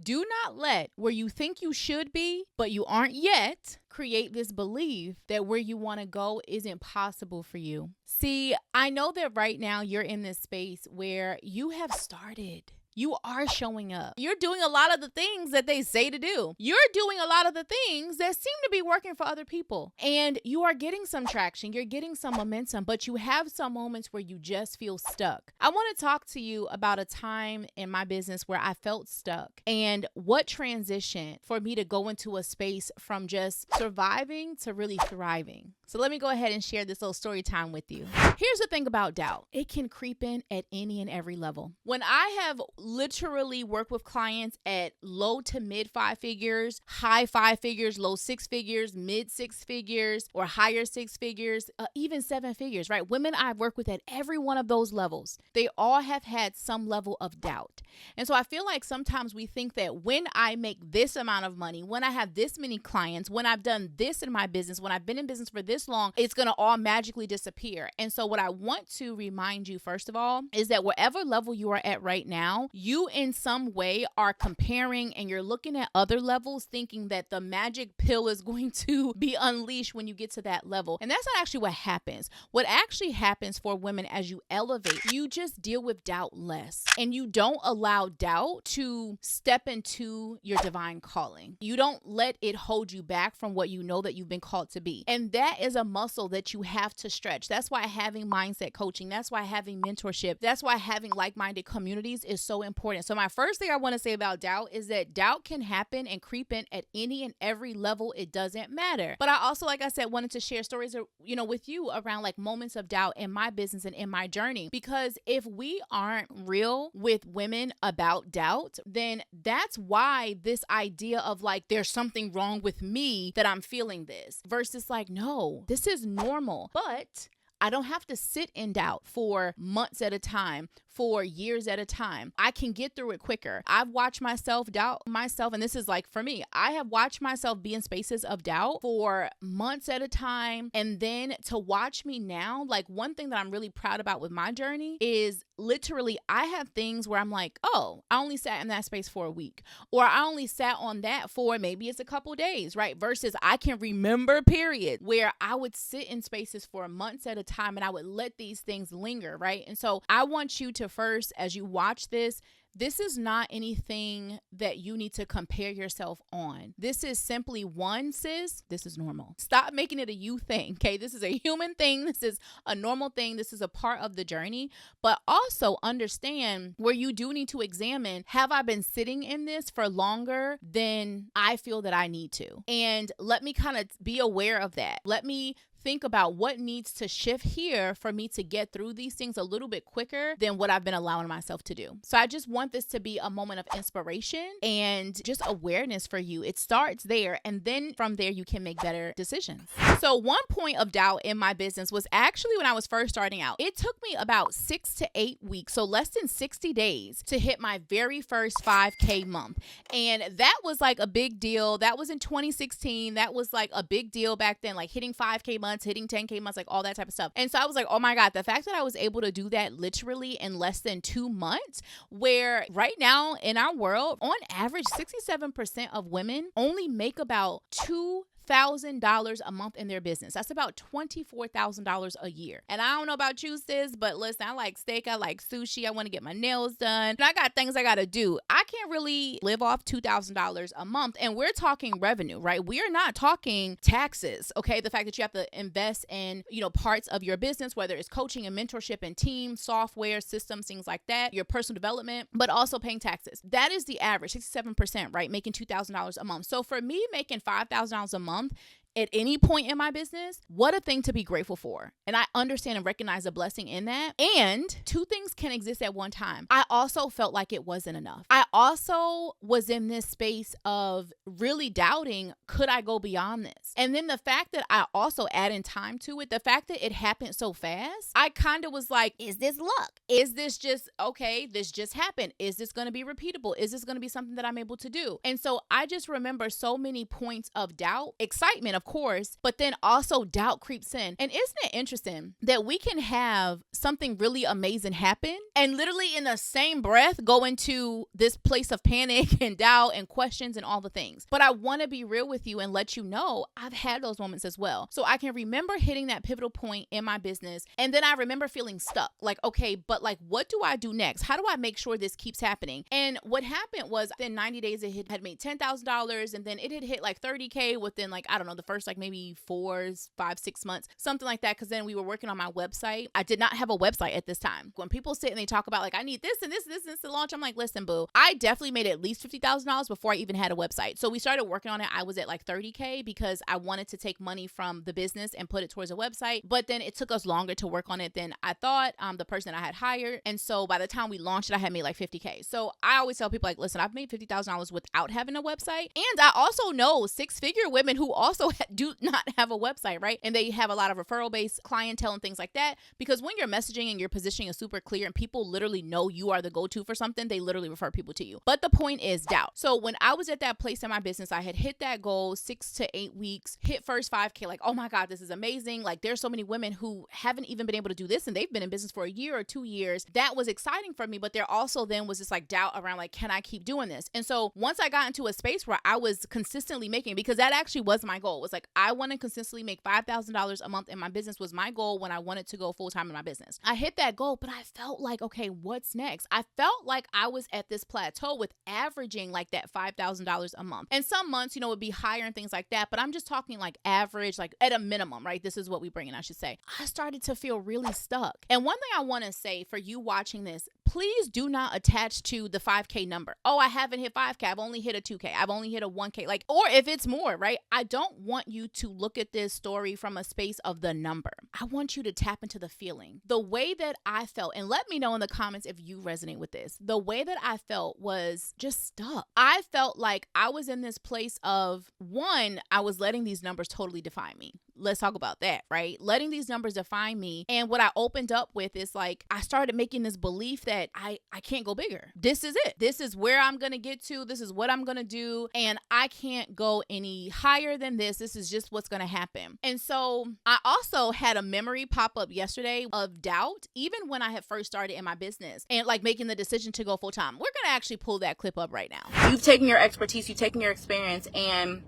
Do not let where you think you should be, but you aren't yet, create this belief that where you want to go isn't possible for you. See, I know that right now you're in this space where you have started. You are showing up. You're doing a lot of the things that they say to do. You're doing a lot of the things that seem to be working for other people. And you are getting some traction. You're getting some momentum, but you have some moments where you just feel stuck. I want to talk to you about a time in my business where I felt stuck and what transitioned for me to go into a space from just surviving to really thriving. So let me go ahead and share this little story time with you. Here's the thing about doubt. It can creep in at any and every level. When I have literally worked with clients at low to mid 5 figures, high 5 figures, low 6 figures, mid 6 figures, or higher 6 figures, even 7 figures, right? Women I've worked with at every one of those levels, they all have had some level of doubt. And so I feel like sometimes we think that when I make this amount of money, when I have this many clients, when I've done this in my business, when I've been in business for this long, it's going to all magically disappear. And so what I want to remind you, first of all, is that whatever level you are at right now, you in some way are comparing and you're looking at other levels thinking that the magic pill is going to be unleashed when you get to that level. And that's not actually what happens. What actually happens for women as you elevate, you just deal with doubt less and you don't allow doubt to step into your divine calling. You don't let it hold you back from what you know that you've been called to be. And that is a muscle that you have to stretch. That's why having mindset coaching, that's why having mentorship, that's why having like-minded communities is so important. So my first thing I want to say about doubt is that doubt can happen and creep in at any and every level. It doesn't matter. But I also, like I said, wanted to share stories, with you around like moments of doubt in my business and in my journey. Because if we aren't real with women about doubt, then that's why this idea of like, there's something wrong with me that I'm feeling this versus like, no, this is normal. But I don't have to sit in doubt for months at a time, for years at a time. I can get through it quicker. I've watched myself doubt myself. And this is like, for me, I have watched myself be in spaces of doubt for months at a time. And then to watch me now, like one thing that I'm really proud about with my journey is literally I have things where I'm like, oh, I only sat in that space for a week, or I only sat on that for maybe it's a couple days, right? Versus I can remember period where I would sit in spaces for months at a time and I would let these things linger, right? And so I want you to first, as you watch this is not anything that you need to compare yourself on. This is simply one, sis, this is normal. Stop making it a you thing, okay? This is a human thing. This is a normal thing. This is a part of the journey. But also understand where you do need to examine, have I been sitting in this for longer than I feel that I need to? And let me kind of be aware of that. Let me think about what needs to shift here for me to get through these things a little bit quicker than what I've been allowing myself to do. So I just want this to be a moment of inspiration and just awareness for you. It starts there, and then from there you can make better decisions. So one point of doubt in my business was actually when I was first starting out. It took me about 6 to 8 weeks, so less than 60 days to hit my very first 5K month. And that was like a big deal. That was in 2016. That was like a big deal back then, like hitting 5K months, hitting 10K months, like all that type of stuff. And so I was like, oh my God, the fact that I was able to do that literally in less than 2 months, where right now in our world, on average, 67% of women only make about $2,000 a month in their business. That's about $24,000 a year. And I don't know about you, sis, but listen, I like steak, I like sushi, I want to get my nails done, and I got things I got to do. I can't really live off $2,000 a month. And we're talking revenue, right? We are not talking taxes, okay? The fact that you have to invest in, parts of your business, whether it's coaching and mentorship and team, software, systems, things like that, your personal development, but also paying taxes. That is the average, 67%, right? Making $2,000 a month. So for me, making $5,000 a month at any point in my business, what a thing to be grateful for. And I understand and recognize a blessing in that. And two things can exist at one time. I also felt like it wasn't enough. I also was in this space of really doubting, could I go beyond this? And then the fact that I also add in time to it, the fact that it happened so fast, I kind of was like, is this luck? Is this just, okay, this just happened? Is this going to be repeatable? Is this going to be something that I'm able to do? And so I just remember so many points of doubt, excitement, of of course, but then also doubt creeps in. And isn't it interesting that we can have something really amazing happen and literally in the same breath go into this place of panic and doubt and questions and all the things. But I want to be real with you and let you know I've had those moments as well. So I can remember hitting that pivotal point in my business, and then I remember feeling stuck. Like, okay, but like, what do I do next? How do I make sure this keeps happening? And what happened was in 90 days, it had made $10,000, and then it had hit like 30K within like, I don't know, the first like maybe 4, 5, 6 months, something like that. Cause then we were working on my website. I did not have a website at this time. When people sit and they talk about like, I need this and this to launch, I'm like, listen, boo, I definitely made at least $50,000 before I even had a website. So we started working on it. I was at like 30K because I wanted to take money from the business and put it towards a website. But then it took us longer to work on it than I thought, the person I had hired. And so by the time we launched it, I had made like 50K. So I always tell people like, listen, I've made $50,000 without having a website. And I also know 6-figure women who also do not have a website, right? And they have a lot of referral-based clientele and things like that. Because when your messaging and your positioning is super clear and people literally know you are the go-to for something, they literally refer people to you. But the point is doubt. So when I was at that place in my business, I had hit that goal 6 to 8 weeks, hit first 5K, like, oh my God, this is amazing. Like there's so many women who haven't even been able to do this and they've been in business for a year or 2 years. That was exciting for me, but there also then was this like doubt around like, can I keep doing this? And so once I got into a space where I was consistently making, because that actually was my goal, was like, I want to consistently make $5,000 a month in my business was my goal when I wanted to go full time in my business. I hit that goal, but I felt like, okay, what's next? I felt like I was at this plateau with averaging like that $5,000 a month. And some months, would be higher and things like that. But I'm just talking like average, like at a minimum, right? This is what we bring in, I should say. I started to feel really stuck. And one thing I want to say for you watching this, please do not attach to the 5K number. Oh, I haven't hit 5K. I've only hit a 2K. I've only hit a 1K. Like, or if it's more, right? I don't want you to look at this story from a space of the number. I want you to tap into the feeling. The way that I felt, and let me know in the comments if you resonate with this. The way that I felt was just stuck. I felt like I was in this place of, one, I was letting these numbers totally define me. Let's talk about that, right? Letting these numbers define me. And what I opened up with is like, I started making this belief that I can't go bigger. This is it. This is where I'm going to get to. This is what I'm going to do. And I can't go any higher than this. This is just what's going to happen. And so I also had a memory pop up yesterday of doubt, even when I had first started in my business and like making the decision to go full time. We're going to actually pull that clip up right now. You've taken your expertise, you've taken your experience, and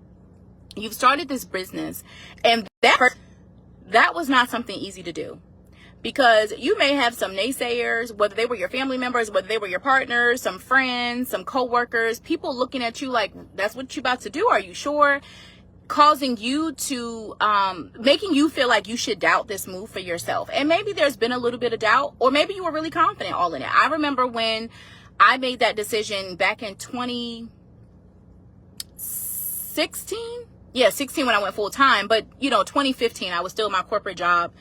you've started this business, and that was not something easy to do, because you may have some naysayers, whether they were your family members, whether they were your partners, some friends, some coworkers, people looking at you like, that's what you about to do? Are you sure? Causing you to, making you feel like you should doubt this move for yourself. And maybe there's been a little bit of doubt, or maybe you were really confident all in it. I remember when I made that decision back in 2016. Yeah, 16 when I went full time, but 2015, I was still in my corporate job.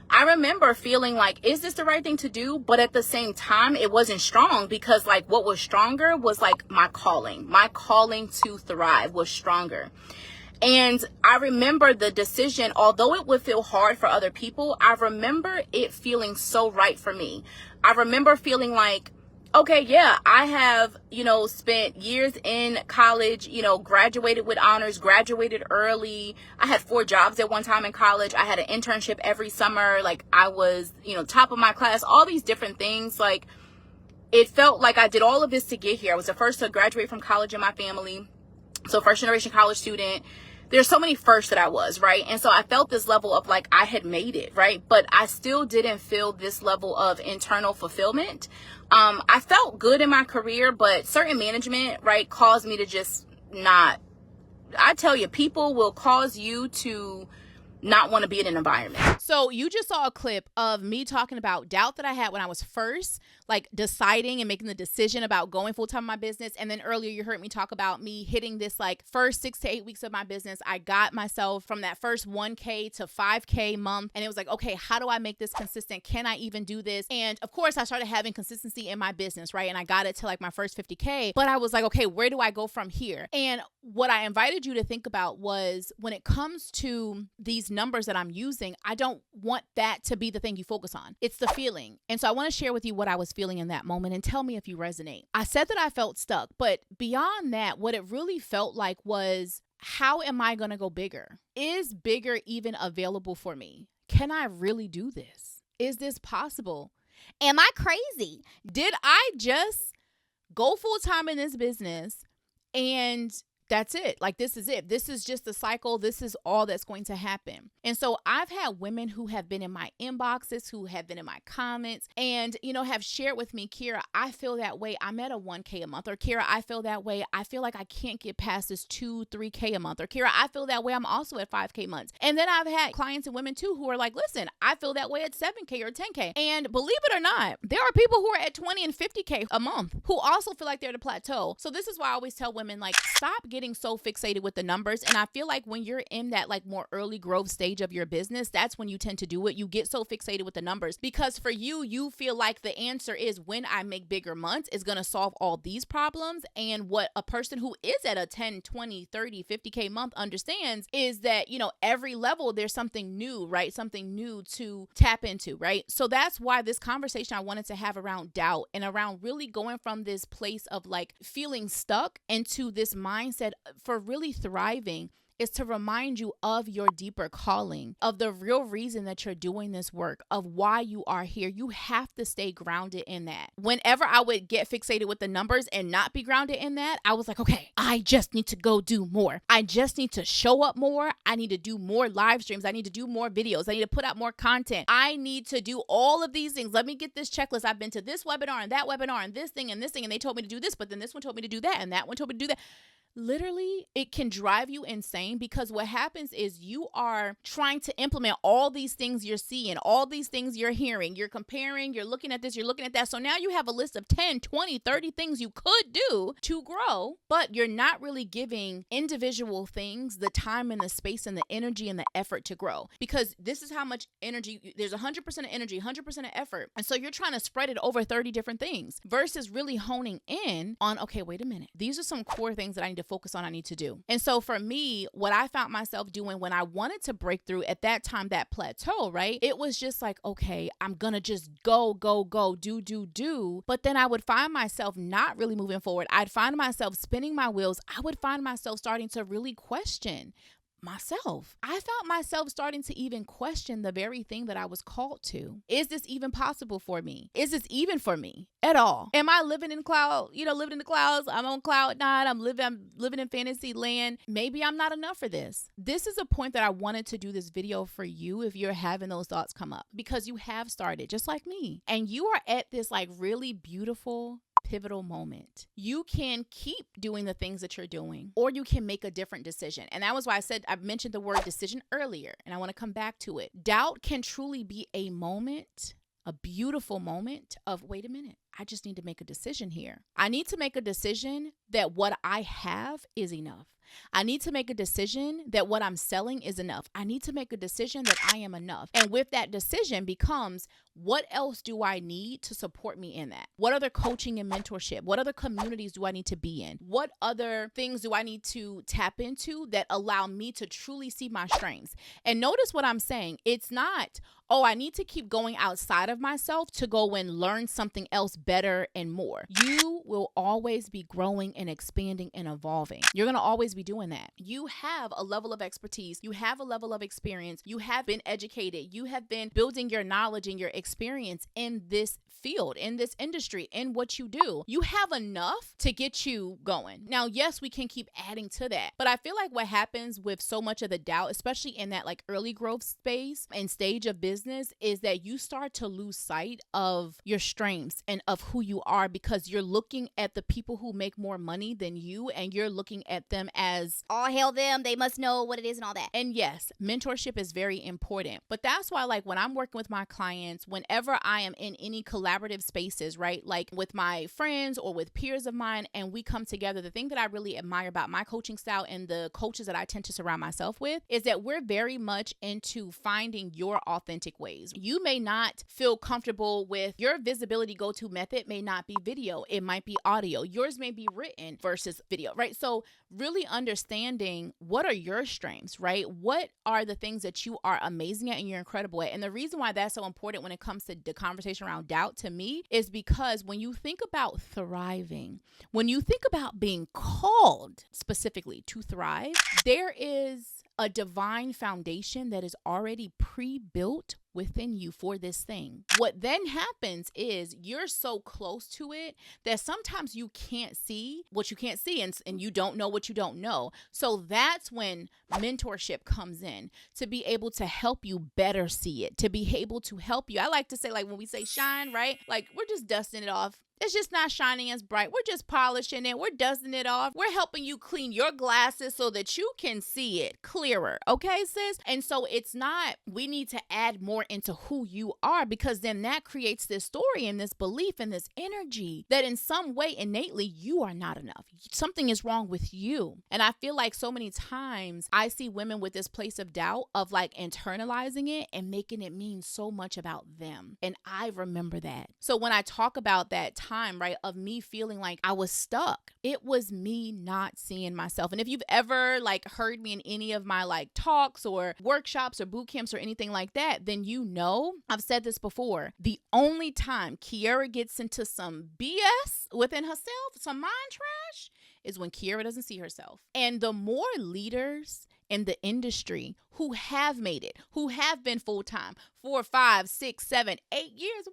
I remember feeling like, is this the right thing to do? But at the same time, it wasn't strong, because like what was stronger was like my calling to thrive was stronger. And I remember the decision, although it would feel hard for other people, I remember it feeling so right for me. I remember feeling like, okay, yeah, I have, spent years in college, graduated with honors, graduated early. I had 4 jobs at one time in college. I had an internship every summer. Like I was, top of my class, all these different things. Like it felt like I did all of this to get here. I was the first to graduate from college in my family. So first generation college student. There's so many firsts that I was, right? And so I felt this level of like I had made it, right? But I still didn't feel this level of internal fulfillment. I felt good in my career, but certain management, right, caused me to just not. I tell you, people will cause you to not want to be in an environment. So you just saw a clip of me talking about doubt that I had when I was first like deciding and making the decision about going full time in my business. And then earlier you heard me talk about me hitting this like first 6 to 8 weeks of my business. I got myself from that first 1K to 5K month. And it was like, okay, how do I make this consistent? Can I even do this? And of course I started having consistency in my business, right? And I got it to like my first 50K, but I was like, okay, where do I go from here? And what I invited you to think about was when it comes to these numbers that I'm using, I don't want that to be the thing you focus on. It's the feeling. And so I want to share with you what I was feeling in that moment and tell me if you resonate. I said that I felt stuck, but beyond that, what it really felt like was how am I going to go bigger? Is bigger even available for me? Can I really do this? Is this possible? Am I crazy? Did I just go full time in this business and that's it? Like, this is it. This is just the cycle. This is all that's going to happen. And so I've had women who have been in my inboxes, who have been in my comments and, have shared with me, Kira, I feel that way. I'm at a 1K a month. Or Kira, I feel that way. I feel like I can't get past this 2-3K a month. Or Kira, I feel that way. I'm also at 5K months. And then I've had clients and women too who are like, listen, I feel that way at 7K or 10K. And believe it or not, there are people who are at 20 and 50K a month who also feel like they're at a plateau. So this is why I always tell women, like, stop getting so fixated with the numbers. And I feel like when you're in that like more early growth stage of your business, that's when you tend to do it. You get so fixated with the numbers because for you feel like the answer is when I make bigger months is going to solve all these problems. And what a person who is at a 10, 20, 30, 50K month understands is that, every level there's something new, right? Something new to tap into, right? So that's why this conversation I wanted to have around doubt and around really going from this place of like feeling stuck into this mindset for really thriving is to remind you of your deeper calling, of the real reason that you're doing this work, of why you are here. You have to stay grounded in that. Whenever I would get fixated with the numbers and not be grounded in that, I was like, okay, I just need to go do more. I just need to show up more. I need to do more live streams. I need to do more videos. I need to put out more content. I need to do all of these things. Let me get this checklist. I've been to this webinar and that webinar and this thing, and they told me to do this, but then this one told me to do that, and that one told me to do that. Literally, it can drive you insane because what happens is you are trying to implement all these things you're seeing, all these things you're hearing, you're comparing, you're looking at this, you're looking at that. So now you have a list of 10, 20, 30 things you could do to grow, but you're not really giving individual things the time and the space and the energy and the effort to grow because this is how much energy, there's 100% of energy, 100% of effort. And so you're trying to spread it over 30 different things versus really honing in on, okay, wait a minute. These are some core things that I need to focus on, I need to do. And so for me, what I found myself doing when I wanted to break through at that time, that plateau, right? It was just like, okay, I'm gonna just go, do. But then I would find myself not really moving forward. I'd find myself spinning my wheels. I would find myself starting to really question myself. I found myself starting to even question the very thing that I was called to. Is this even possible for me? Is this even for me at all? Am I living in living in the clouds? I'm on cloud nine. I'm living in fantasy land. Maybe I'm not enough for this. This is a point that I wanted to do this video for you if you're having those thoughts come up because you have started just like me and you are at this like really beautiful pivotal moment. You can keep doing the things that you're doing, or you can make a different decision. And that was why I mentioned the word decision earlier, and I want to come back to it. Doubt can truly be a moment, a beautiful moment of, wait a minute, I just need to make a decision here. I need to make a decision that what I have is enough. I need to make a decision that what I'm selling is enough. I need to make a decision that I am enough. And with that decision becomes, what else do I need to support me in that? What other coaching and mentorship? What other communities do I need to be in? What other things do I need to tap into that allow me to truly see my strengths? And notice what I'm saying. It's not, oh, I need to keep going outside of myself to go and learn something else better and more. You will always be growing and expanding and evolving. You're going to always be doing that. You have a level of expertise. You have a level of experience. You have been educated. You have been building your knowledge and your experience in this field, in this industry, in what you do. You have enough to get you going. Now, yes, we can keep adding to that, but I feel like what happens with so much of the doubt, especially in that like early growth space and stage of business, is that you start to lose sight of your strengths and of who you are because you're looking at the people who make more money than you and you're looking at them as, all hail them, they must know what it is and all that. And yes, mentorship is very important, but that's why like when I'm working with my clients, whenever I am in any collaborative spaces, right? Like with my friends or with peers of mine, and we come together, the thing that I really admire about my coaching style and the coaches that I tend to surround myself with is that we're very much into finding your authentic ways. You may not feel comfortable with your visibility go-to method method may not be video. It might be audio. Yours may be written versus video, right? So really understanding what are your strengths, right? What are the things that you are amazing at and you're incredible at? And the reason why that's so important when it comes to the conversation around doubt to me is because when you think about thriving, when you think about being called specifically to thrive, there is a divine foundation that is already pre-built within you for this thing. What then happens is you're so close to it that sometimes you can't see what you can't see, and you don't know what you don't know. So that's when mentorship comes in to be able to help you better see it, to be able to help you. I like to say, like when we say shine, right? Like we're just dusting it off. It's just not shining as bright. We're just polishing it. We're dusting it off. We're helping you clean your glasses so that you can see it clearer. Okay, sis? And so it's not, we need to add more into who you are, because then that creates this story and this belief and this energy that in some way innately you are not enough. Something is wrong with you. And I feel like so many times I see women with this place of doubt of like internalizing it and making it mean so much about them. And I remember that. So when I talk about that time, right, of me feeling like I was stuck, it was me not seeing myself. And if you've ever like heard me in any of my like talks or workshops or boot camps or anything like that, then you know I've said this before. The only time 𝐘𝐿 gets into some BS within herself, some mind trash, is when 𝐘𝐿 doesn't see herself. And the more leaders in the industry who have made it, who have been full-time 4, 5, 6, 7, 8 years,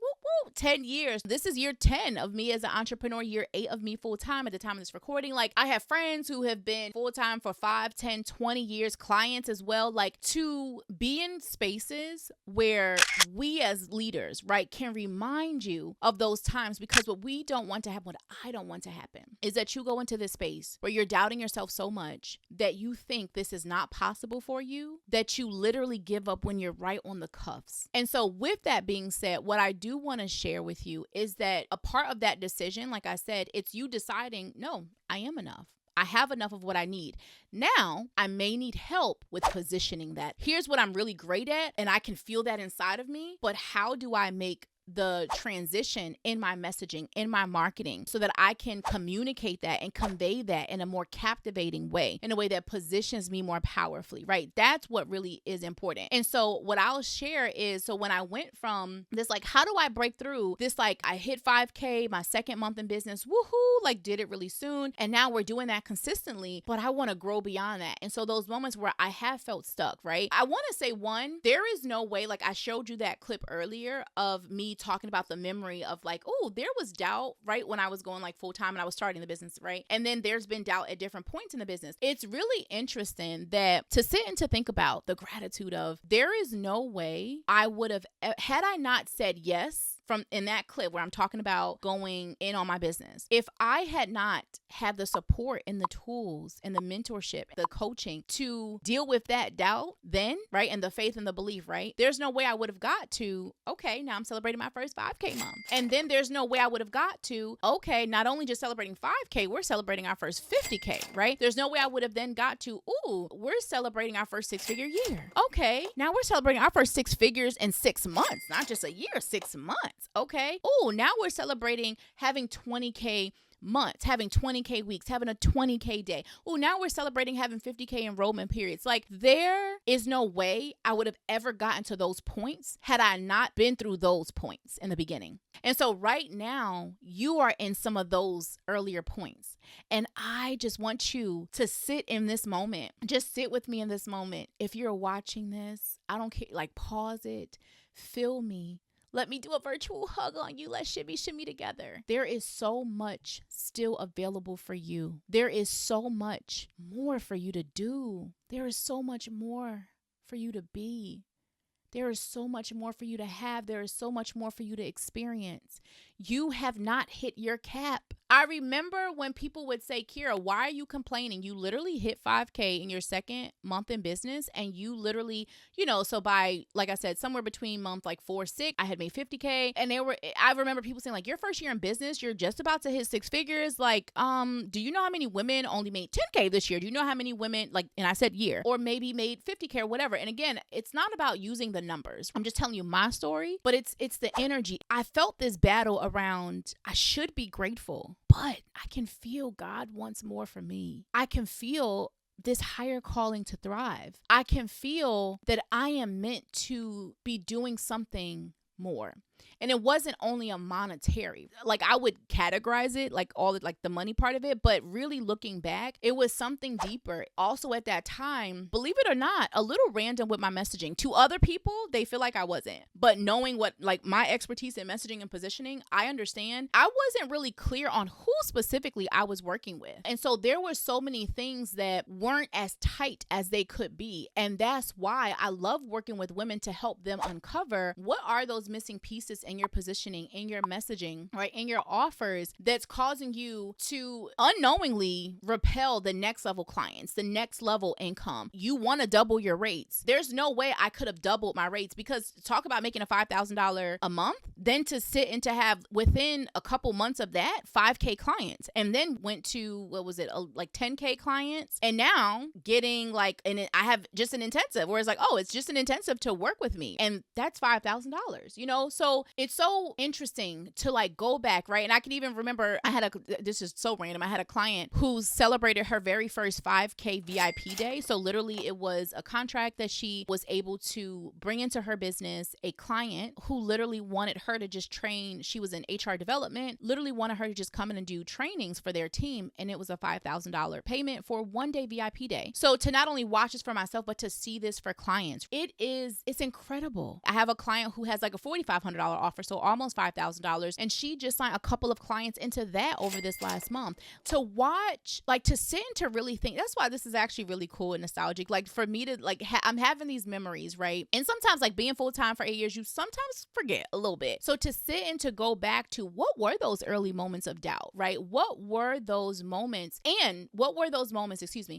10 years. This is year 10 of me as an entrepreneur, year 8 of me full-time at the time of this recording. Like I have friends who have been full-time for 5, 10, 20 years, clients as well. Like to be in spaces where we as leaders, right, can remind you of those times, because what we don't want to happen, what I don't want to happen, is that you go into this space where you're doubting yourself so much that you think this is not possible for you, that you literally give up when you're right on the cuffs. And so with that being said, what I do want to share with you is that a part of that decision, like I said, it's you deciding, no, I am enough. I have enough of what I need. Now, I may need help with positioning that. Here's what I'm really great at, and I can feel that inside of me, but how do I make the transition in my messaging, in my marketing, so that I can communicate that and convey that in a more captivating way, in a way that positions me more powerfully, right? That's what really is important. And so what I'll share is, so when I went from this, like, how do I break through this? Like I hit 5K my second month in business, woohoo, like did it really soon. And now we're doing that consistently, but I want to grow beyond that. And so those moments where I have felt stuck, right? I want to say, one, there is no way, like I showed you that clip earlier of me talking about the memory of like, oh, there was doubt, right, when I was going like full time and I was starting the business, right? And then there's been doubt at different points in the business. It's really interesting that to sit and to think about the gratitude of, there is no way I would have, had I not said yes from in that clip where I'm talking about going in on my business, if I had not had the support and the tools and the mentorship, the coaching to deal with that doubt then, right, and the faith and the belief, right, there's no way I would have got to, okay, now I'm celebrating my first 5K month. And then there's no way I would have got to, okay, not only just celebrating 5K, we're celebrating our first 50K, right? There's no way I would have then got to, ooh, we're celebrating our first 6-figure year. Okay, now we're celebrating our first 6 figures in 6 months, not just a year, 6 months. Okay. Oh, now we're celebrating having 20K months, having 20K weeks, having a 20K day. Oh, now we're celebrating having 50K enrollment periods. Like there is no way I would have ever gotten to those points had I not been through those points in the beginning. And so right now you are in some of those earlier points. And I just want you to sit in this moment. Just sit with me in this moment. If you're watching this, I don't care, like pause it, feel me. Let me do a virtual hug on you. Let's shimmy together. There is so much still available for you. There is so much more for you to do. There is so much more for you to be. There is so much more for you to have. There is so much more for you to experience. You have not hit your cap. I remember when people would say, Kira, why are you complaining? You literally hit 5K in your second month in business, and you literally, so by, like I said, somewhere between month like 4, 6, I had made 50K. And I remember people saying like, your first year in business, you're just about to hit 6 figures. Like, do you know how many women only made 10K this year? Do you know how many women, like, and I said year, or maybe made 50K or whatever. And again, it's not about using the numbers. I'm just telling you my story, but it's the energy. I felt this battle around I should be grateful, but I can feel God wants more for me. I can feel this higher calling to thrive. I can feel that I am meant to be doing something more. And it wasn't only a monetary, like I would categorize it like all like the money part of it, but really looking back, it was something deeper. Also at that time, believe it or not, a little random with my messaging. To other people, they feel like I wasn't. But knowing what like my expertise in messaging and positioning, I understand I wasn't really clear on who specifically I was working with. And so there were so many things that weren't as tight as they could be. And that's why I love working with women to help them uncover what are those missing pieces in your positioning, in your messaging, right, in your offers that's causing you to unknowingly repel the next level clients, the next level income. You want to double your rates. There's no way I could have doubled my rates, because talk about making a $5,000 a month, then to sit and to have within a couple months of that $5,000 clients, and then went to like $10,000 clients, and now getting like, and I have just an intensive where it's like, oh, it's just an intensive to work with me, and that's $5,000, so it's so interesting to like go back, right? And I can even remember this is so random, I had a client who celebrated her very first 5K VIP day. So literally it was a contract that she was able to bring into her business, a client who literally wanted her to just train. She was in HR development, literally wanted her to just come in and do trainings for their team. And it was a $5,000 payment for 1 day VIP day. So to not only watch this for myself, but to see this for clients, it's incredible. I have a client who has like a $4,500 offer, so almost $5,000. And she just signed a couple of clients into that over this last month. To watch, like to sit and to really think, that's why this is actually really cool and nostalgic. Like for me to like, I'm having these memories, right? And sometimes like being full-time for 8 years, you sometimes forget a little bit. So to sit and to go back to what were those early moments of doubt, right? What were those moments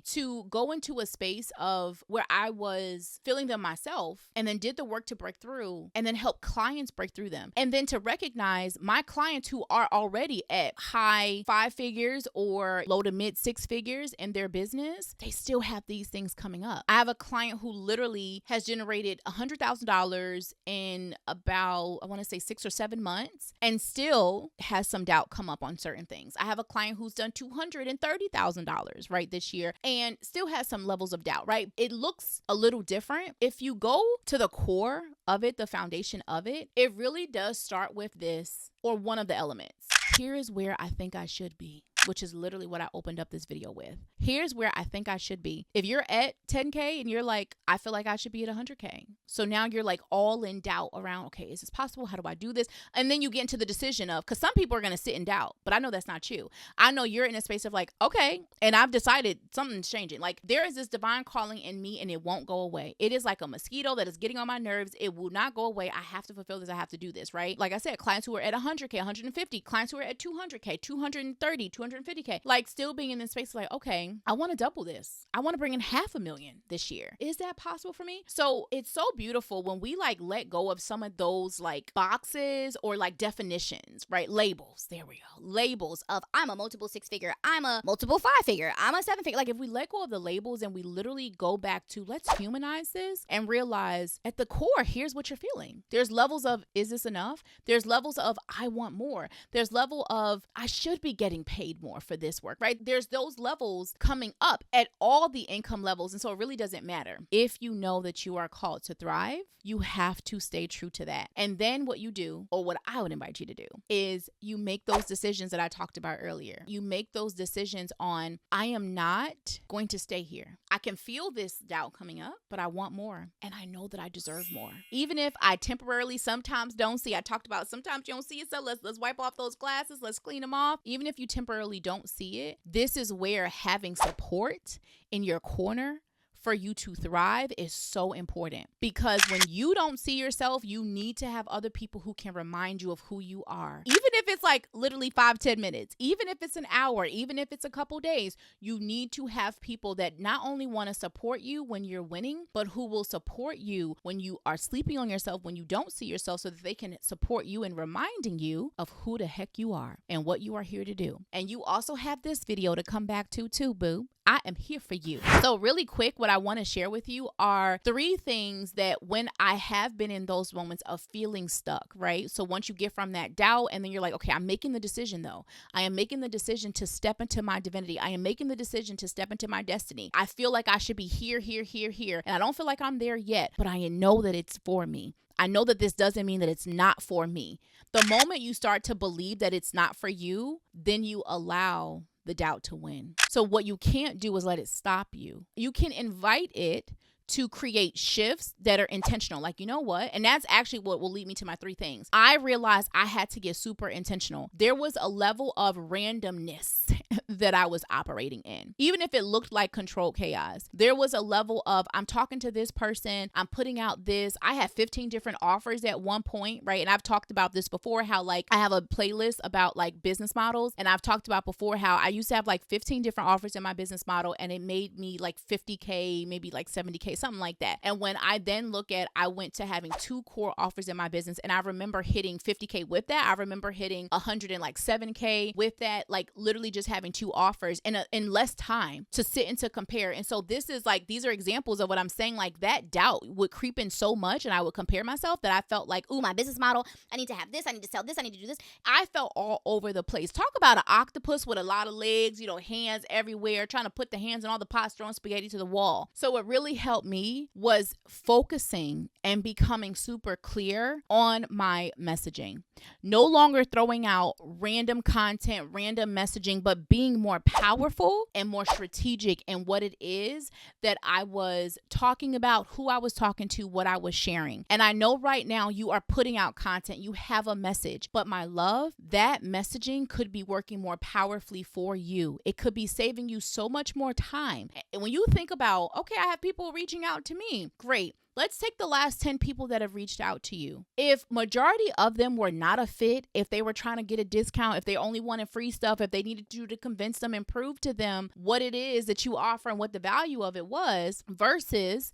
to go into a space of where I was feeling them myself, and then did the work to break through, and then help clients break through them. And then to recognize my clients who are already at high 5 figures or low to mid 6 figures in their business, they still have these things coming up. I have a client who literally has generated $100,000 in about, I want to say 6 or 7 months, and still has some doubt come up on certain things. I have a client who's done $230,000 right this year and still has some levels of doubt, right? It looks a little different. If you go to the core of it, the foundation of it, it really does start with this, or one of the elements. Here is where I think I should be, which is literally what I opened up this video with. Here's where I think I should be. If you're at 10K and you're like, I feel like I should be at 100K. So now you're like all in doubt around, okay, is this possible? How do I do this? And then you get into the decision of, because some people are going to sit in doubt, but I know that's not you. I know you're in a space of like, okay, and I've decided something's changing. Like there is this divine calling in me and it won't go away. It is like a mosquito that is getting on my nerves. It will not go away. I have to fulfill this. I have to do this, right? Like I said, clients who are at 100K, 150, clients who are at 200K, 230, 250K, like still being in this space like, okay, I want to double this. I want to bring in $500,000 this year. Is that possible for me? So it's so beautiful when we like let go of some of those like boxes or like definitions, right? Labels. There we go. Labels of I'm a multiple 6-figure, I'm a multiple 5-figure, I'm a 7-figure. like if we let go of the labels and we literally go back to let's humanize this and realize at the core, here's what you're feeling. There's levels of, is this enough? There's levels of, I want more. There's level of, I should be getting paid more for this work, right? There's those levels coming up at all the income levels. And so it really doesn't matter. If you know that you are called to thrive, you have to stay true to that. And then what you do, or what I would invite you to do, is you make those decisions that I talked about earlier. You make those decisions on, I am not going to stay here. I can feel this doubt coming up, but I want more. And I know that I deserve more. Even if I temporarily sometimes don't see, I talked about sometimes you don't see it. So let's wipe off those glasses. Let's clean them off. Even if you temporarily don't see it, this is where having support in your corner for you to thrive is so important, because when you don't see yourself, you need to have other people who can remind you of who you are. Even if it's like literally 5-10 minutes, even if it's an hour, even if it's a couple days, you need to have people that not only want to support you when you're winning, but who will support you when you are sleeping on yourself, when you don't see yourself, so that they can support you in reminding you of who the heck you are and what you are here to do. And you also have this video to come back to too, boo. I am here for you. So really quick, what I I want to share with you are 3 things that when I have been in those moments of feeling stuck, right? So once you get from that doubt and then you're like, okay, I'm making the decision though. I am making the decision to step into my divinity. I am making the decision to step into my destiny. I feel like I should be here, here, here, here. And I don't feel like I'm there yet, but I know that it's for me. I know that this doesn't mean that it's not for me. The moment you start to believe that it's not for you, then you allow the doubt to win. So what you can't do is let it stop you. You can invite it to create shifts that are intentional. Like, you know what? And that's actually what will lead me to my 3 things. I realized I had to get super intentional. There was a level of randomness that I was operating in. Even if it looked like controlled chaos, there was a level of, I'm talking to this person, I'm putting out this. I had 15 different offers at one point, right? And I've talked about this before, how like I have a playlist about like business models. And I've talked about before how I used to have like 15 different offers in my business model, and it made me like 50K, maybe like 70K, something like that. And when I then look at, I went to having 2 core offers in my business, and I remember hitting 50K with that. I remember hitting 107K with that, like literally just having 2 offers in less time to sit and to compare. And so this is like, these are examples of what I'm saying. Like that doubt would creep in so much, and I would compare myself that I felt like, ooh, my business model, I need to have this, I need to sell this, I need to do this. I felt all over the place. Talk about an octopus with a lot of legs, hands everywhere, trying to put the hands in all the pots, throwing spaghetti to the wall. So what really helped me was focusing and becoming super clear on my messaging. No longer throwing out random content, random messaging, but being more powerful and more strategic in what it is that I was talking about, who I was talking to, what I was sharing. And I know right now you are putting out content, you have a message, but my love, that messaging could be working more powerfully for you. It could be saving you so much more time. And when you think about, okay, I have people reaching out to me, great. Let's take the last 10 people that have reached out to you. If majority of them were not a fit, if they were trying to get a discount, if they only wanted free stuff, if they needed you to convince them and prove to them what it is that you offer and what the value of it was, versus,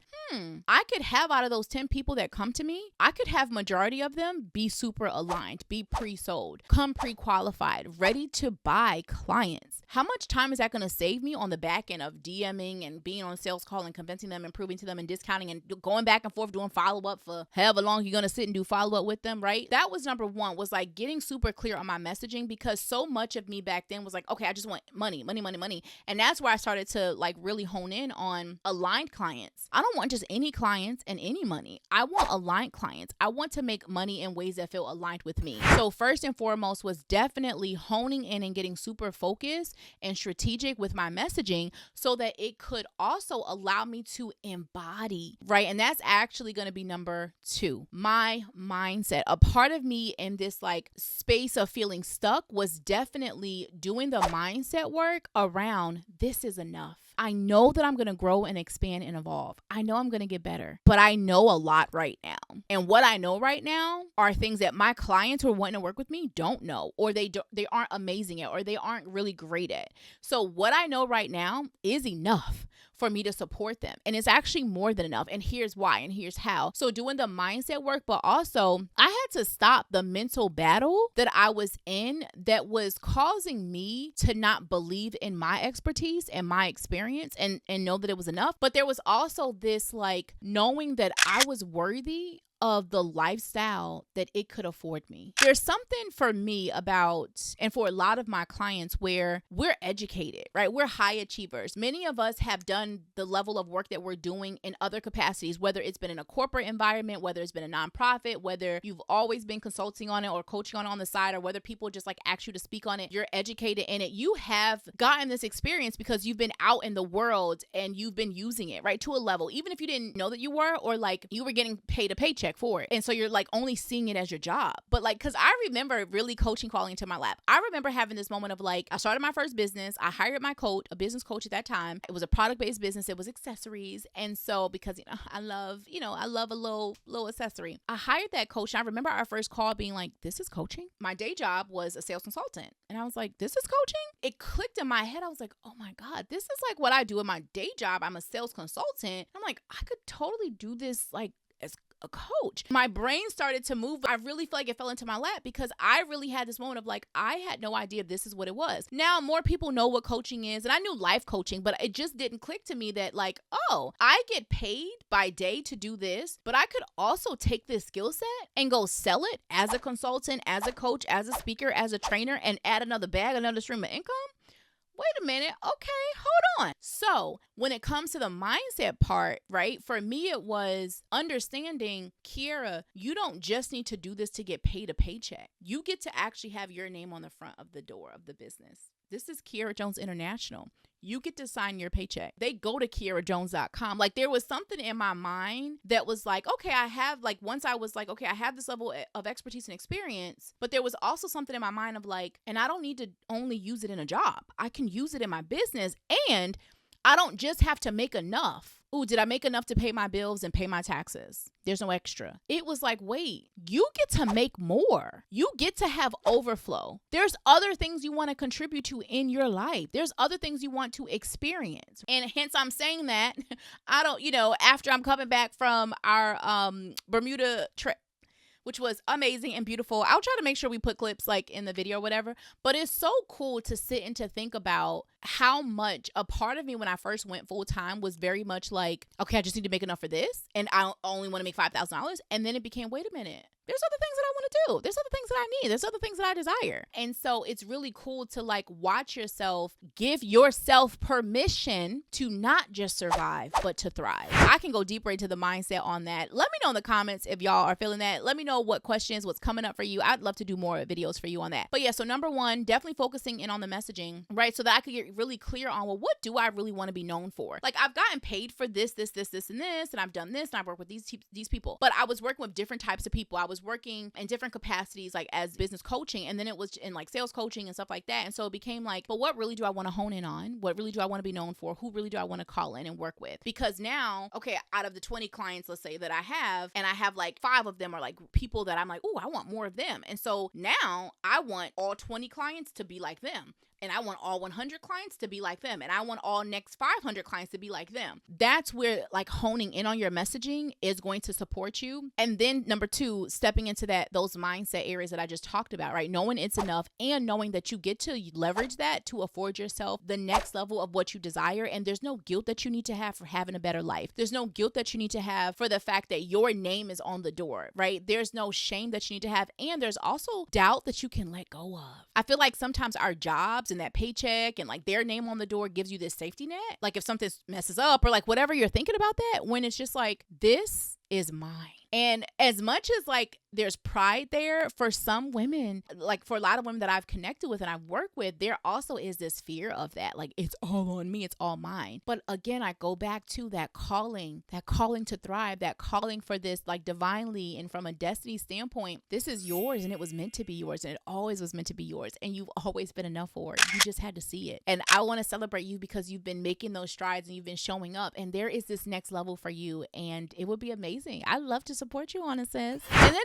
I could have out of those 10 people that come to me, I could have majority of them be super aligned, be pre-sold, come pre-qualified, ready to buy clients. How much time is that going to save me on the back end of DMing and being on a sales call and convincing them and proving to them and discounting and going back and forth doing follow-up for however long you're going to sit and do follow-up with them, right? That was number 1, was like getting super clear on my messaging, because so much of me back then was like, okay, I just want money. And that's where I started to like really hone in on aligned clients. I don't want just any clients and any money. I want aligned clients. I want to make money in ways that feel aligned with me. So first and foremost was definitely honing in and getting super focused and strategic with my messaging so that it could also allow me to embody, right? And that's actually going to be number 2, my mindset. A part of me in this like space of feeling stuck was definitely doing the mindset work around, this is enough. I know that I'm going to grow and expand and evolve. I know I'm going to get better, but I know a lot right now. And what I know right now are things that my clients who are wanting to work with me don't know, or they aren't amazing at, or they aren't really great at. So what I know right now is enough for me to support them. And it's actually more than enough. And here's why, and here's how. So doing the mindset work, but also I had to stop the mental battle that I was in that was causing me to not believe in my expertise and my experience and know that it was enough. But there was also this like knowing that I was worthy of the lifestyle that it could afford me. There's something for me about, and for a lot of my clients, where we're educated, right? We're high achievers. Many of us have done the level of work that we're doing in other capacities, whether it's been in a corporate environment, whether it's been a nonprofit, whether you've always been consulting on it or coaching on the side, or whether people just like ask you to speak on it. You're educated in it. You have gotten this experience because you've been out in the world and you've been using it, right? To a level, even if you didn't know that you were, or like you were getting paid a paycheck for it. And so you're like only seeing it as your job. But like, cause I remember really coaching calling into my lap. I remember having this moment of like, I started my first business. I hired my coach, a business coach at that time. It was a product-based business. It was accessories. And so because, I love a little accessory. I hired that coach. And I remember our first call being like, this is coaching. My day job was a sales consultant. And I was like, this is coaching? It clicked in my head. I was like, oh my God, this is like what I do in my day job. I'm a sales consultant. I'm like, I could totally do this like as a coach. My brain started to move. I really feel like it fell into my lap because I really had this moment of like, I had no idea this is what it was. Now more people know what coaching is, and I knew life coaching, but it just didn't click to me that like, oh, I get paid by day to do this, but I could also take this skill set and go sell it as a consultant, as a coach, as a speaker, as a trainer, and add another bag, another stream of income. Wait a minute. Okay, hold on. So when it comes to the mindset part, right, for me, it was understanding, Kiara, you don't just need to do this to get paid a paycheck. You get to actually have your name on the front of the door of the business. This is Kiara Jones International. You get to sign your paycheck. They go to 𝐘𝐎𝐿_jones.com. Like there was something in my mind that was like, okay, I have like, once I was like, okay, I have this level of expertise and experience, but there was also something in my mind of like, and I don't need to only use it in a job. I can use it in my business, and I don't just have to make enough. Ooh, did I make enough to pay my bills and pay my taxes? There's no extra. It was like, wait, you get to make more. You get to have overflow. There's other things you want to contribute to in your life. There's other things you want to experience. And hence I'm saying that I don't, after I'm coming back from our Bermuda trip, which was amazing and beautiful. I'll try to make sure we put clips like in the video or whatever. But it's so cool to sit and to think about how much a part of me when I first went full time was very much like, okay, I just need to make enough for this. And I only want to make $5,000. And then it became, wait a minute. There's other things that I want to do. There's other things that I need. There's other things that I desire. And so it's really cool to like watch yourself, give yourself permission to not just survive, but to thrive. I can go deeper into the mindset on that. Let me know in the comments if y'all are feeling that. Let me know what questions, what's coming up for you. I'd love to do more videos for you on that. But yeah, so number one, definitely focusing in on the messaging, right? So that I could get really clear on, well, what do I really want to be known for? Like I've gotten paid for this, and this, and I've done this, and I've worked with these people. But I was working with different types of people. I was working in different capacities, like as business coaching, and then it was in like sales coaching and stuff like that. And so it became like, but what really do I want to hone in on? What really do I want to be known for? Who really do I want to call in and work with? Because now, okay, out of the 20 clients, let's say that I have, and I have like 5 of them are like people that I'm like, oh, I want more of them. And so now I want all 20 clients to be like them. And I want all 100 clients to be like them. And I want all next 500 clients to be like them. That's where like honing in on your messaging is going to support you. And then number 2, stepping into those mindset areas that I just talked about, right? Knowing it's enough and knowing that you get to leverage that to afford yourself the next level of what you desire. And there's no guilt that you need to have for having a better life. There's no guilt that you need to have for the fact that your name is on the door, right? There's no shame that you need to have. And there's also doubt that you can let go of. I feel like sometimes our jobs and that paycheck and like their name on the door gives you this safety net. Like if something messes up or like whatever you're thinking about that, when it's just like, this is mine. And as much as like there's pride there, for some women, like for a lot of women that I've connected with and I've worked with, there also is this fear of that. Like it's all on me. It's all mine. But again, I go back to that calling to thrive, that calling for this like divinely and from a destiny standpoint, this is yours and it was meant to be yours and it always was meant to be yours. And you've always been enough for it. You just had to see it. And I want to celebrate you because you've been making those strides and you've been showing up and there is this next level for you. And it would be amazing. I'd love to support you on it, sis. And then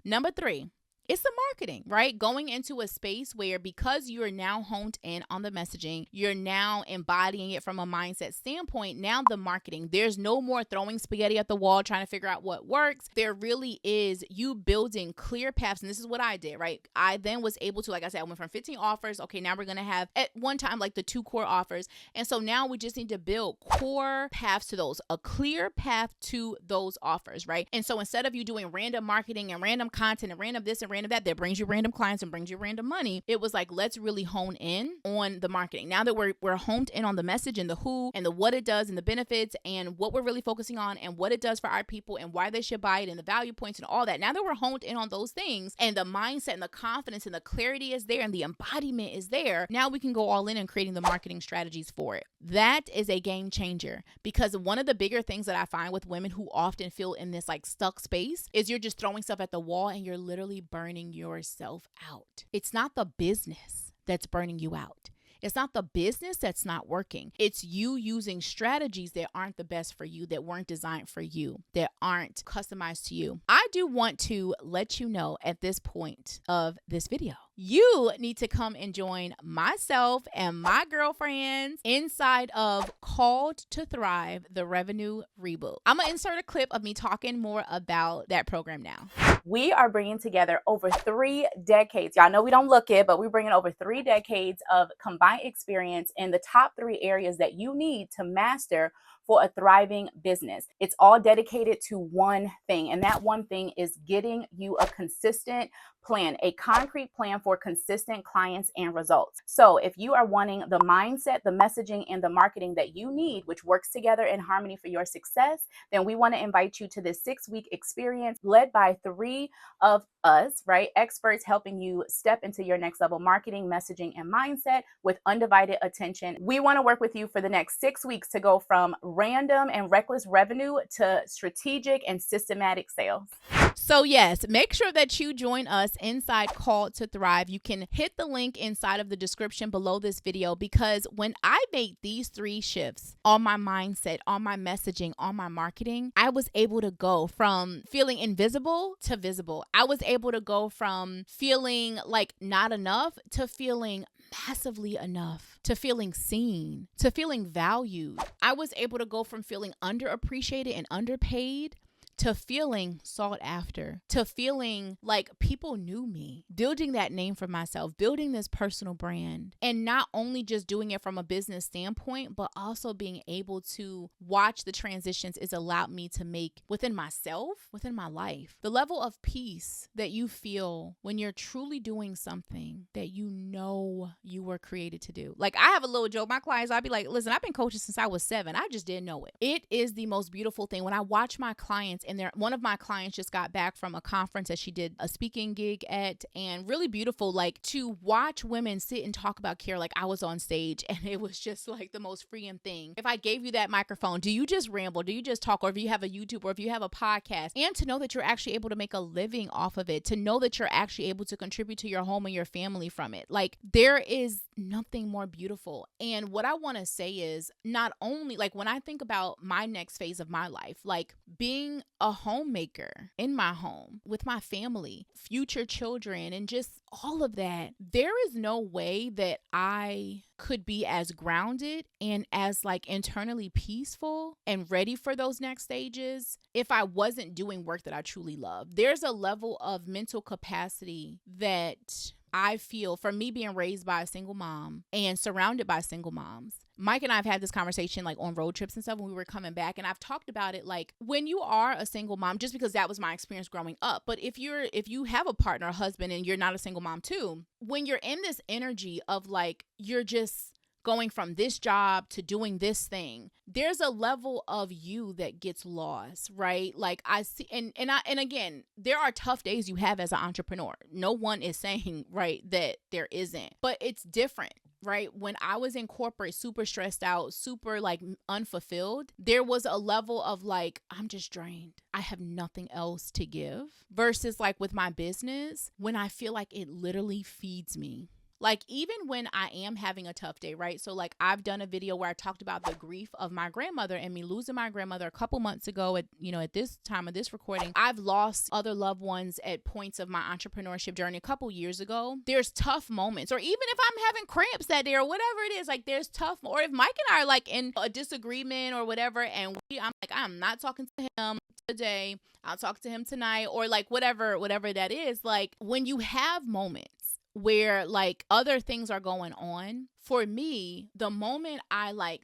number three, it's the marketing, right? Going into a space where because you're now honed in on the messaging, you're now embodying it from a mindset standpoint. Now the marketing, there's no more throwing spaghetti at the wall trying to figure out what works. There really is you building clear paths. And this is what I did, right? I then was able to, like I said, I went from 15 offers. Okay, now we're going to have at one time like the 2 core offers. And so now we just need to build core paths to those, a clear path to those offers, right? And so instead of you doing random marketing and random content and random this and random that brings you random clients and brings you random money, it was like, let's really hone in on the marketing. Now that we're honed in on the message and the who and the what it does and the benefits and what we're really focusing on and what it does for our people and why they should buy it and the value points and all that. Now that we're honed in on those things and the mindset and the confidence and the clarity is there and the embodiment is there, now we can go all in creating the marketing strategies for it. That is a game changer because one of the bigger things that I find with women who often feel in this like stuck space is you're just throwing stuff at the wall and you're literally burning yourself out. It's not the business that's burning you out. It's not the business that's not working. It's you using strategies that aren't the best for you, that weren't designed for you, that aren't customized to you. I do want to let you know at this point of this video, you need to come and join myself and my girlfriends inside of Called to Thrive, the Revenue Reboot. I'm going to insert a clip of me talking more about that program now. We are bringing together over 3 decades. Y'all know we don't look it, but we're bringing over 3 decades of combined experience in the top 3 areas that you need to master for a thriving business. It's all dedicated to one thing, and that one thing is getting you a consistent plan, a concrete plan for consistent clients and results. So if you are wanting the mindset, the messaging, and the marketing that you need, which works together in harmony for your success, then we want to invite you to this 6-week experience led by 3 of us, right? Experts helping you step into your next level marketing, messaging, and mindset with undivided attention. We want to work with you for the next 6 weeks to go from random and reckless revenue to strategic and systematic sales. So yes, make sure that you join us inside Called to Thrive. You can hit the link inside of the description below this video, because when I made these 3 shifts on my mindset, on my messaging, on my marketing, I was able to go from feeling invisible to visible. I was able to go from feeling like not enough to feeling massively enough, to feeling seen, to feeling valued. I was able to go from feeling underappreciated and underpaid to feeling sought after, to feeling like people knew me, building that name for myself, building this personal brand, and not only just doing it from a business standpoint, but also being able to watch the transitions it's allowed me to make within myself, within my life. The level of peace that you feel when you're truly doing something that you know you were created to do. Like, I have a little joke. My clients, I'd be like, listen, I've been coaching since I was 7. I just didn't know it. It is the most beautiful thing when I watch my clients, and one of my clients just got back from a conference that she did a speaking gig at, and really beautiful, like, to watch women sit and talk about care like I was on stage, and it was just like the most freeing thing. If I gave you that microphone, do you just ramble? Do you just talk? Or if you have a YouTube, or if you have a podcast, and to know that you're actually able to make a living off of it, to know that you're actually able to contribute to your home and your family from it. Like, there is nothing more beautiful. And what I want to say is, not only, like, when I think about my next phase of my life, like being a homemaker in my home with my family, future children, and just all of that, there is no way that I could be as grounded and as like internally peaceful and ready for those next stages if I wasn't doing work that I truly love. There's a level of mental capacity that I feel from me being raised by a single mom and surrounded by single moms. Mike and I have had this conversation like on road trips and stuff when we were coming back, and I've talked about it, like, when you are a single mom, just because that was my experience growing up. But if you have a partner, a husband, and you're not a single mom too, when you're in this energy of like, you're just going from this job to doing this thing, there's a level of you that gets lost, right? Like, I see, and again, there are tough days you have as an entrepreneur. No one is saying, right, that there isn't, but it's different. Right? When I was in corporate, super stressed out, super like unfulfilled, there was a level of like, I'm just drained. I have nothing else to give, versus like with my business, when I feel like it literally feeds me. Like, even when I am having a tough day, right? So like, I've done a video where I talked about the grief of my grandmother and me losing my grandmother a couple months ago at this time of this recording. I've lost other loved ones at points of my entrepreneurship journey a couple years ago. There's tough moments, or even if I'm having cramps that day or whatever it is, like, there's tough, or if Mike and I are like in a disagreement or whatever, and I'm like, I'm not talking to him today, I'll talk to him tonight, or like whatever that is. Like, when you have moments where like other things are going on, for me, the moment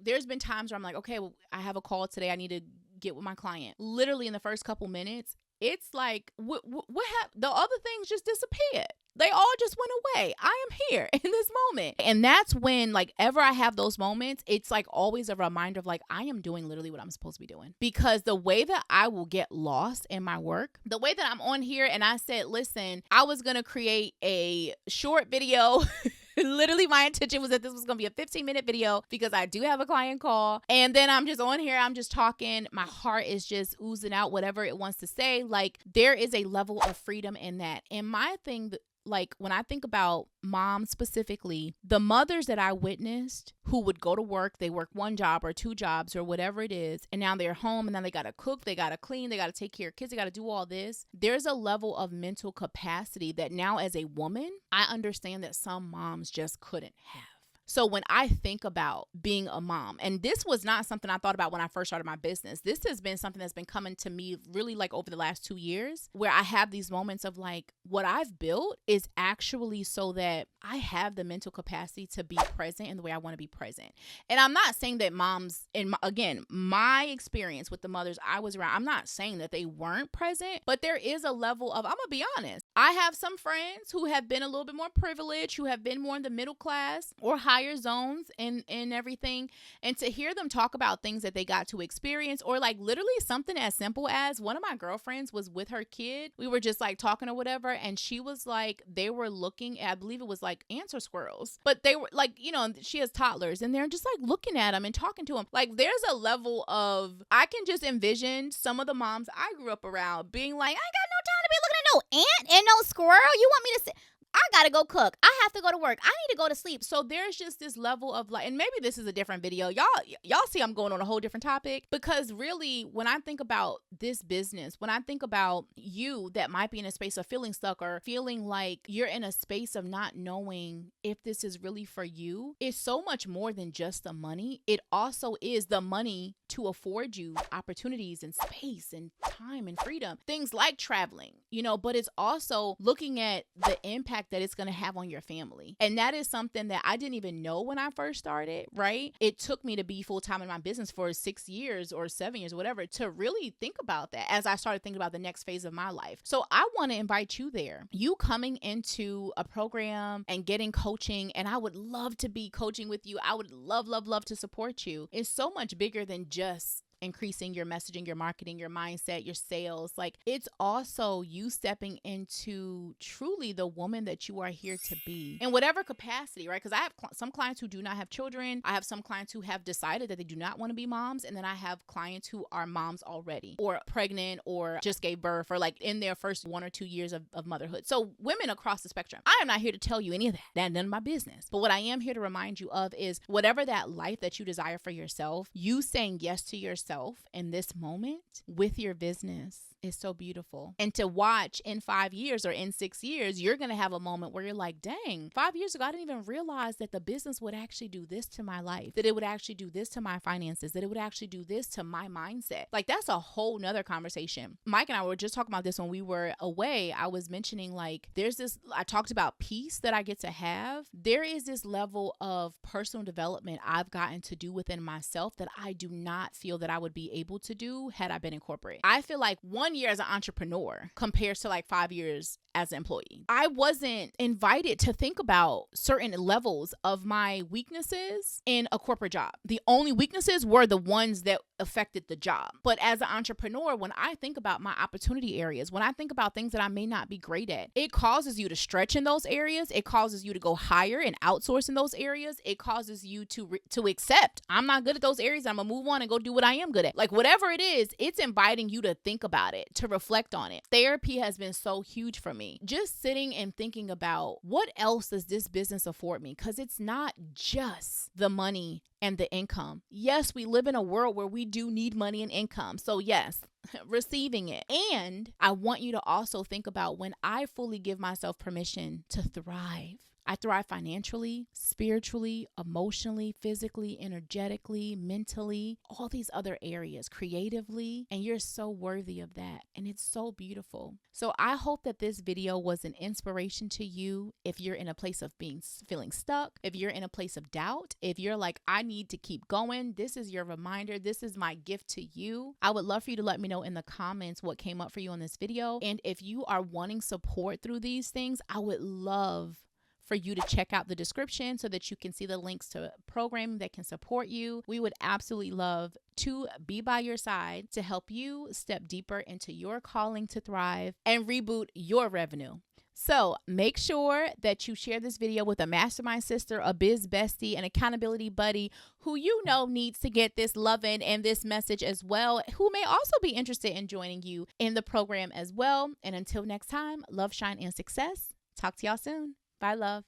there's been times where I'm like, okay, well, I have a call today, I need to get with my client. Literally in the first couple minutes, it's like, what happened? The other things just disappeared. They all just went away. I am here in this moment. And that's when, like, ever I have those moments, it's like always a reminder of like, I am doing literally what I'm supposed to be doing. Because the way that I will get lost in my work, the way that I'm on here, and I said, listen, I was going to create a short video. Literally, my intention was that this was going to be a 15-minute video because I do have a client call. And then I'm just on here. I'm just talking. My heart is just oozing out whatever it wants to say. Like, there is a level of freedom in that. And my thing like when I think about moms specifically, the mothers that I witnessed who would go to work, they work one job or two jobs or whatever it is, and now they're home and now they got to cook, they got to clean, they got to take care of kids, they got to do all this. There's a level of mental capacity that now as a woman, I understand that some moms just couldn't have. So when I think about being a mom, and this was not something I thought about when I first started my business, this has been something that's been coming to me really like over the last 2 years, where I have these moments of like, what I've built is actually so that I have the mental capacity to be present in the way I want to be present. And I'm not saying that moms, and again, my experience with the mothers I was around, I'm not saying that they weren't present, but there is a level of, I'm gonna be honest, I have some friends who have been a little bit more privileged, who have been more in the middle class or higher zones and everything, and to hear them talk about things that they got to experience, or like literally something as simple as one of my girlfriends was with her kid, we were just like talking or whatever, and she was like, they were looking at, I believe it was like answer squirrels, but they were like, you know, she has toddlers and they're just like looking at them and talking to them. Like there's a level of, I can just envision some of the moms I grew up around being like, I ain't got no time to be looking at no ant and no squirrel. You want me to sit? I gotta go cook. I have to go to work. I need to go to sleep. So there's just this level of like, and maybe this is a different video. Y'all see I'm going on a whole different topic, because really when I think about this business, when I think about you that might be in a space of feeling stuck or feeling like you're in a space of not knowing if this is really for you, it's so much more than just the money. It also is the money to afford you opportunities and space and time and freedom, things like traveling, you know, but it's also looking at the impact that it's going to have on your family. And that is something that I didn't even know when I first started, right? It took me to be full-time in my business for 6 years or 7 years or whatever to really think about that as I started thinking about the next phase of my life. So I want to invite you there. You coming into a program and getting coaching, and I would love to be coaching with you. I would love, love, love to support you. It's so much bigger than just increasing your messaging, your marketing, your mindset, your sales. Like it's also you stepping into truly the woman that you are here to be in whatever capacity, right? Because I have some clients who do not have children. I have some clients who have decided that they do not want to be moms. And then I have clients who are moms already or pregnant or just gave birth or like in their first 1 or 2 years of motherhood. So women across the spectrum. I am not here to tell you any of that. That's none of my business. But what I am here to remind you of is whatever that life that you desire for yourself, you saying yes to yourself in this moment with your business is so beautiful. And to watch in 5 years or in 6 years, you're going to have a moment where you're like, dang, 5 years ago, I didn't even realize that the business would actually do this to my life, that it would actually do this to my finances, that it would actually do this to my mindset. Like that's a whole nother conversation. Mike and I were just talking about this when we were away. I was mentioning like, there's this, I talked about peace that I get to have. There is this level of personal development I've gotten to do within myself that I do not feel that I would be able to do had I been in corporate. I feel like 1 year as an entrepreneur compares to like 5 years as an employee. I wasn't invited to think about certain levels of my weaknesses in a corporate job. The only weaknesses were the ones that affected the job. But as an entrepreneur, when I think about my opportunity areas, when I think about things that I may not be great at, it causes you to stretch in those areas. It causes you to go higher and outsource in those areas. It causes you to accept, I'm not good at those areas. I'm gonna move on and go do what I am good at. Like whatever it is, it's inviting you to think about it, to reflect on it. Therapy has been so huge for me. Just sitting and thinking about what else does this business afford me? Because it's not just the money and the income. Yes, we live in a world where we do need money and income. So yes, receiving it. And I want you to also think about when I fully give myself permission to thrive. I thrive financially, spiritually, emotionally, physically, energetically, mentally, all these other areas, creatively, and you're so worthy of that. And it's so beautiful. So I hope that this video was an inspiration to you if you're in a place of feeling stuck, if you're in a place of doubt, if you're like, I need to keep going. This is your reminder. This is my gift to you. I would love for you to let me know in the comments what came up for you on this video. And if you are wanting support through these things, I would love for you to check out the description so that you can see the links to programming that can support you. We would absolutely love to be by your side to help you step deeper into your calling to thrive and reboot your revenue. So make sure that you share this video with a mastermind sister, a biz bestie, an accountability buddy who you know needs to get this loving and this message as well, who may also be interested in joining you in the program as well. And until next time, love, shine, and success. Talk to y'all soon. Bye, love.